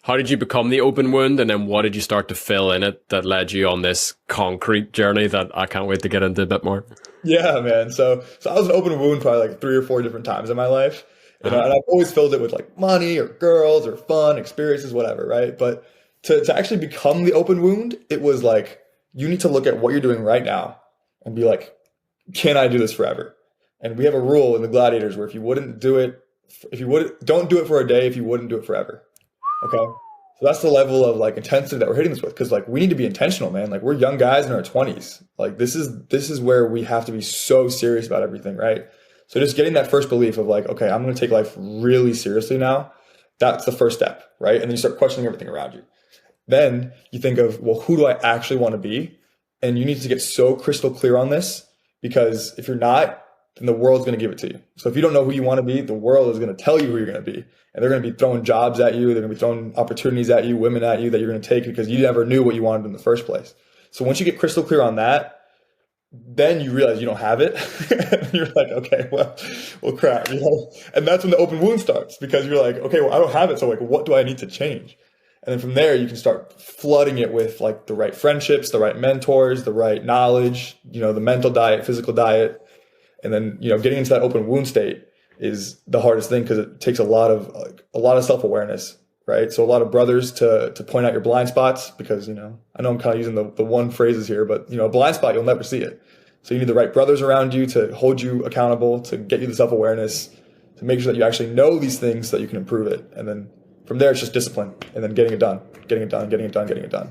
How did you become the open wound, and then what did you start to fill in it that led you on this concrete journey that I can't wait to get into a bit more? Yeah, man. So I was an open wound probably like 3 or 4 different times in my life. Uh-huh. And I've always filled it with like money or girls or fun, experiences, whatever, right? But to actually become the open wound, it was like you need to look at what you're doing right now and be like, can I do this forever? And we have a rule in the Gladiators where if you wouldn't do it, if you would don't do it for a day, if you wouldn't do it forever. Okay. So that's the level of like intensity that we're hitting this with. Cause like we need to be intentional, man. Like we're young guys in our 20s. Like this is where we have to be so serious about everything, right? So just getting that first belief of like, okay, I'm gonna take life really seriously now. That's the first step, right? And then you start questioning everything around you. Then you think of, well, who do I actually want to be? And you need to get so crystal clear on this because if you're not, then the world's going to give it to you. So if you don't know who you want to be, the world is going to tell you who you're going to be. And they're going to be throwing jobs at you. They're going to be throwing opportunities at you, women at you that you're going to take because you never knew what you wanted in the first place. So once you get crystal clear on that, then you realize you don't have it. And you're like, okay, well, crap, you know? And that's when the open wound starts because you're like, okay, well, I don't have it. So like, what do I need to change? And then from there, you can start flooding it with like the right friendships, the right mentors, the right knowledge, the mental diet, physical diet. And then, getting into that open wound state is the hardest thing because it takes a lot of self-awareness, right? So a lot of brothers to point out your blind spots because, I know I'm kind of using the one phrases here, but, a blind spot, you'll never see it. So you need the right brothers around you to hold you accountable, to get you the self-awareness, to make sure that you actually know these things so that you can improve it. And then from there, it's just discipline and then getting it done, getting it done, getting it done, getting it done.